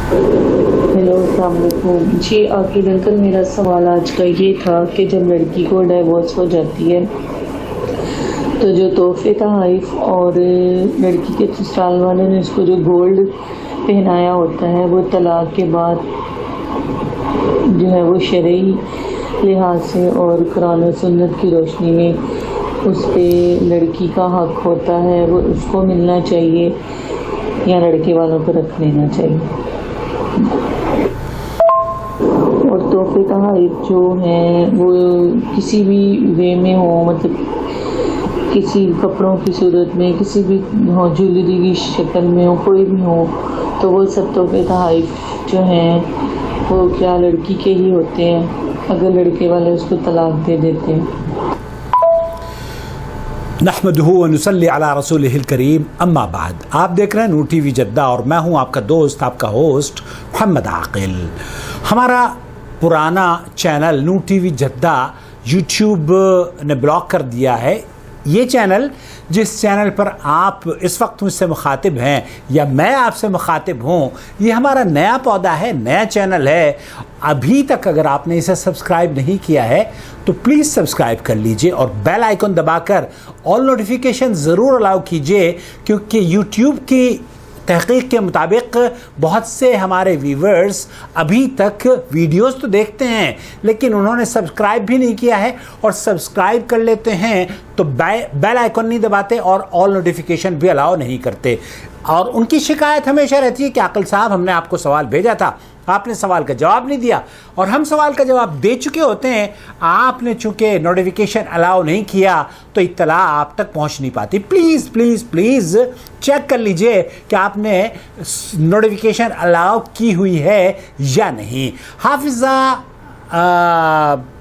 Hello السلام علیکم جی عاقل uncle, میرا سوال آج کا یہ تھا کہ جب لڑکی کو ڈائیورس ہو جاتی ہے تو جو تحفے تحائف اور لڑکی کے سسرال والے نے اس کو جو گولڈ پہنایا ہوتا ہے وہ طلاق کے بعد جو ہے وہ شرعی لحاظ سے اور قرآن و سنت کی روشنی میں اس پہ لڑکی کا حق ہوتا ہے، وہ اس کو ملنا چاہیے یا لڑکے والوں کو رکھ لینا چاہیے؟ اور تحفے تحائف جو ہیں وہ کسی بھی وے میں ہوں، مطلب کسی کپڑوں کی صورت میں، کسی بھی جویلری کی شکل میں ہو، کوئی بھی ہو، تو وہ سب تحفے تحائف جو ہیں وہ کیا لڑکی کے ہی ہوتے ہیں اگر لڑکے والے اس کو طلاق دے دیتے ہیں؟ نحمدہ ونصلی علی رسولہ الکریم، اما بعد۔ آپ دیکھ رہے ہیں نور ٹی وی جدہ اور میں ہوں آپ کا دوست، آپ کا ہوسٹ محمد عاقل۔ ہمارا پرانا چینل نور ٹی وی جدہ یوٹیوب نے بلاک کر دیا ہے۔ یہ چینل، جس چینل پر آپ اس وقت مجھ سے مخاطب ہیں یا میں آپ سے مخاطب ہوں، یہ ہمارا نیا پودا ہے، نیا چینل ہے۔ ابھی تک اگر آپ نے اسے سبسکرائب نہیں کیا ہے تو پلیز سبسکرائب کر لیجئے اور بیل آئیکن دبا کر آل نوٹیفیکیشن ضرور الاؤ کیجئے، کیونکہ یوٹیوب کی تحقیق کے مطابق بہت سے ہمارے ویورز ابھی تک ویڈیوز تو دیکھتے ہیں لیکن انہوں نے سبسکرائب بھی نہیں کیا ہے، اور سبسکرائب کر لیتے ہیں تو بیل آئیکن نہیں دباتے اور آل نوٹیفیکیشن بھی الاؤ نہیں کرتے۔ اور ان کی شکایت ہمیشہ رہتی ہے کہ عاقل صاحب ہم نے آپ کو سوال بھیجا تھا، آپ نے سوال کا جواب نہیں دیا، اور ہم سوال کا جواب دے چکے ہوتے ہیں، آپ نے چونکہ نوٹیفیکیشن الاؤ نہیں کیا تو اطلاع آپ تک پہنچ نہیں پاتی۔ پلیز پلیز پلیز چیک کر لیجئے کہ آپ نے نوٹیفیکیشن الاؤ کی ہوئی ہے یا نہیں۔ حافظہ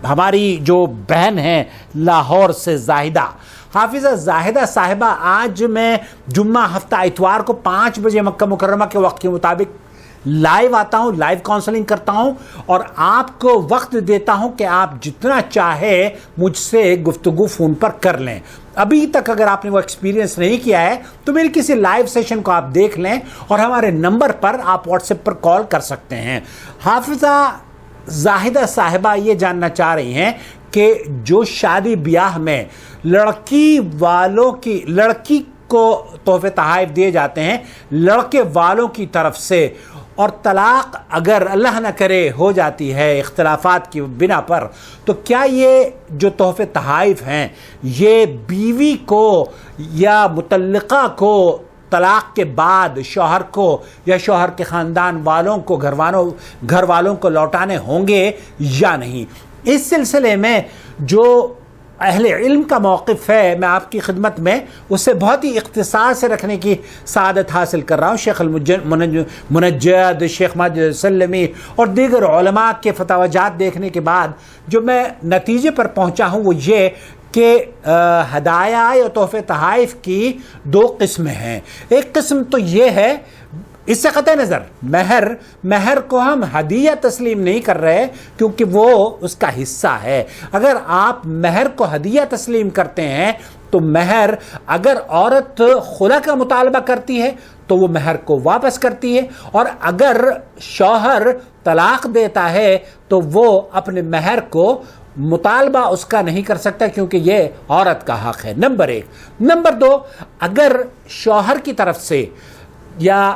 ہماری جو بہن ہیں لاہور سے زاہدہ، حافظہ زاہدہ صاحبہ، آج میں جمعہ ہفتہ اتوار کو 5 بجے مکہ مکرمہ کے وقت کے مطابق لائیو آتا ہوں، لائیو کاؤنسلنگ کرتا ہوں اور آپ کو وقت دیتا ہوں کہ آپ جتنا چاہے مجھ سے گفتگو فون پر کر لیں۔ ابھی تک اگر آپ نے وہ ایکسپیرینس نہیں کیا ہے تو میری کسی لائیو سیشن کو آپ دیکھ لیں اور ہمارے نمبر پر آپ واٹس ایپ پر کال کر سکتے ہیں۔ حافظہ زاہدہ صاحبہ یہ جاننا چاہ رہی ہیں کہ جو شادی بیاہ میں لڑکی کو تحفے تحائف دیے جاتے ہیں لڑکے والوں کی طرف سے، اور طلاق اگر اللہ نہ کرے ہو جاتی ہے اختلافات کی بنا پر، تو کیا یہ جو تحفے تحائف ہیں یہ بیوی کو یا مطلقہ کو طلاق کے بعد شوہر کو یا شوہر کے خاندان والوں کو گھر والوں کو لوٹانے ہوں گے یا نہیں؟ اس سلسلے میں جو اہل علم کا موقف ہے میں آپ کی خدمت میں اسے بہت ہی اختصار سے رکھنے کی سعادت حاصل کر رہا ہوں۔ شیخ المنجد، شیخ ماجد سلمی اور دیگر علماء کے فتاویٰ دیکھنے کے بعد جو میں نتیجے پر پہنچا ہوں وہ یہ کہ ہدایہ یا تحفے تحائف کی 2 قسمیں ہیں۔ ایک قسم تو یہ ہے، اس سے قطع نظر مہر کو ہم ہدیہ تسلیم نہیں کر رہے کیونکہ وہ اس کا حصہ ہے۔ اگر آپ مہر کو ہدیہ تسلیم کرتے ہیں تو مہر، اگر عورت خلا کا مطالبہ کرتی ہے تو وہ مہر کو واپس کرتی ہے، اور اگر شوہر طلاق دیتا ہے تو وہ اپنے مہر کو مطالبہ اس کا نہیں کر سکتا کیونکہ یہ عورت کا حق ہے۔ نمبر 1۔ نمبر 2، اگر شوہر کی طرف سے یا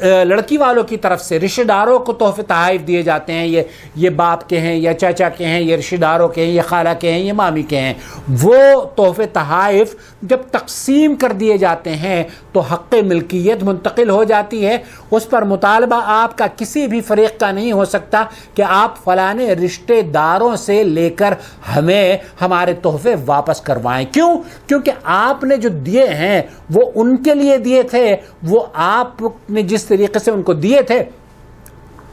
لڑکی والوں کی طرف سے رشتہ داروں کو تحفے تحائف دیے جاتے ہیں، یہ باپ کے ہیں یا چاچا کے ہیں، یہ رشتہ داروں کے ہیں، یہ خالہ کے ہیں، یہ مامی کے ہیں، وہ تحفے تحائف جب تقسیم کر دیے جاتے ہیں تو حق ملکیت منتقل ہو جاتی ہے۔ اس پر مطالبہ آپ کا کسی بھی فریق کا نہیں ہو سکتا کہ آپ فلانے رشتہ داروں سے لے کر ہمیں ہمارے تحفے واپس کروائیں۔ کیوں؟ کیونکہ آپ نے جو دیے ہیں وہ ان کے لیے دیے تھے، وہ آپ نے جس طریقے سے ان کو دیے تھے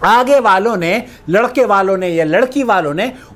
آگے والوں نے، لڑکے والوں نے یا لڑکی والوں نے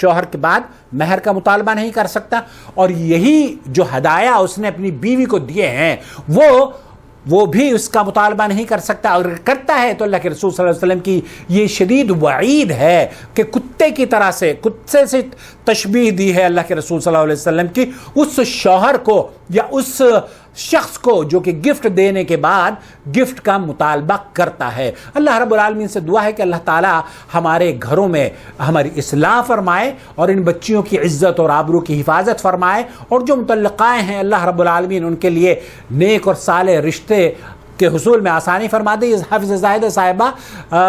شوہر کے بعد مہر کا مطالبہ نہیں کر سکتا، اور یہی جو ہدایہ اس نے اپنی بیوی کو دیے ہیں وہ بھی اس کا مطالبہ نہیں کر سکتا، اگر کرتا ہے تو اللہ کے رسول صلی اللہ علیہ وسلم کی یہ شدید وعید ہے کہ کتے کی طرح سے، کتے سے تشبیہ دی ہے اللہ کے رسول صلی اللہ علیہ وسلم کی اس شوہر کو یا اس شخص کو جو کہ گفٹ دینے کے بعد گفٹ کا مطالبہ کرتا ہے۔ اللہ رب العالمین سے دعا ہے کہ اللہ تعالی ہمارے گھروں میں ہماری اصلاح فرمائے اور ان بچیوں کی عزت اور آبرو کی حفاظت فرمائے، اور جو مطلقائیں ہیں اللہ رب العالمین ان کے لیے نیک اور صالح رشتے کے حصول میں آسانی فرما دے۔ حافظہ زاہدہ صاحبہ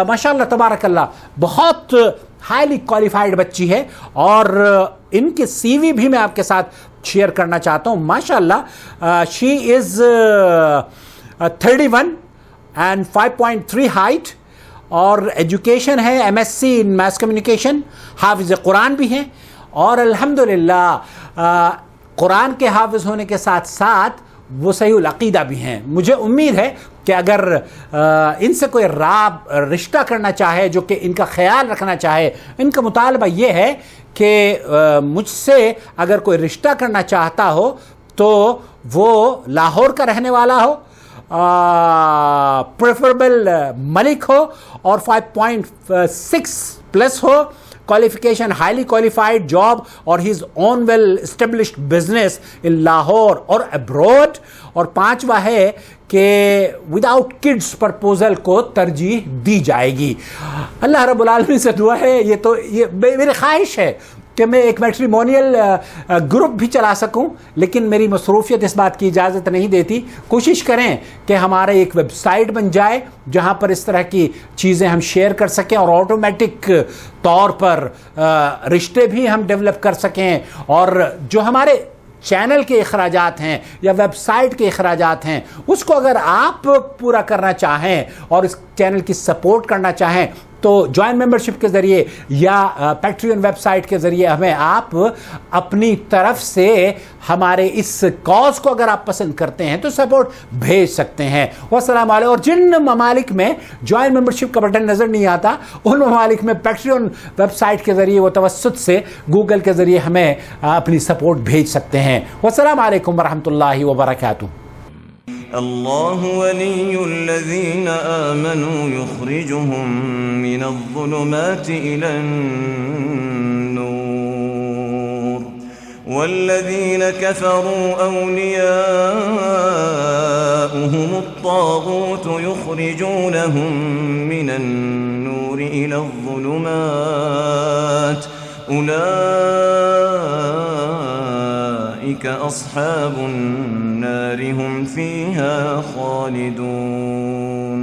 ماشاءاللہ تبارک اللہ بہت ہائیلی کوالیفائڈ بچی ہے، اور ان کے سی وی بھی میں آپ کے ساتھ شیئر کرنا چاہتا ہوں۔ ماشاءاللہ شی از 31 اینڈ 5.3 ہائٹ، اور ایجوکیشن ہے MSc ان میس کمیونیکیشن، حافظ قرآن بھی ہیں، اور الحمدللہ قرآن کے حافظ ہونے کے ساتھ ساتھ وہ صحیح العقیدہ بھی ہیں۔ مجھے امید ہے کہ اگر ان سے کوئی رشتہ کرنا چاہے جو کہ ان کا خیال رکھنا چاہے، ان کا مطالبہ یہ ہے کہ مجھ سے اگر کوئی رشتہ کرنا چاہتا ہو تو وہ لاہور کا رہنے والا ہو، پریفریبل ملک ہو، اور 5.6 پلس ہو، qualification highly qualified job اور his own well established business in Lahore اور abroad، اور پانچواں ہے کہ وداؤٹ کڈس پرپوزل کو ترجیح دی جائے گی۔ اللہ رب العالمین سے دعا ہے، یہ میری خواہش ہے کہ میں ایک میٹریمونیل گروپ بھی چلا سکوں، لیکن میری مصروفیت اس بات کی اجازت نہیں دیتی۔ کوشش کریں کہ ہمارا ایک ویب سائٹ بن جائے جہاں پر اس طرح کی چیزیں ہم شیئر کر سکیں، اور آٹومیٹک طور پر رشتے بھی ہم ڈیولپ کر سکیں، اور جو ہمارے چینل کے اخراجات ہیں یا ویب سائٹ کے اخراجات ہیں اس کو اگر آپ پورا کرنا چاہیں اور اس چینل کی سپورٹ کرنا چاہیں تو جوائن ممبرشپ کے ذریعے یا پیٹریون ویب سائٹ کے ذریعے ہمیں آپ اپنی طرف سے ہمارے اس کاز کو اگر آپ پسند کرتے ہیں تو سپورٹ بھیج سکتے ہیں۔ والسلام علیکم۔ اور جن ممالک میں جوائن ممبرشپ کا بٹن نظر نہیں آتا ان ممالک میں پیٹریون ویب سائٹ کے ذریعے وہ توسط سے گوگل کے ذریعے ہمیں اپنی سپورٹ بھیج سکتے ہیں۔ والسلام علیکم ورحمۃ اللہ وبرکاتہ۔ الله ولي الذين آمنوا يخرجهم من الظلمات إلى النور والذين كفروا أولياؤهم الطاغوت يخرجونهم من النور إلى الظلمات أولئك أصحاب النار هم فيها خالدون۔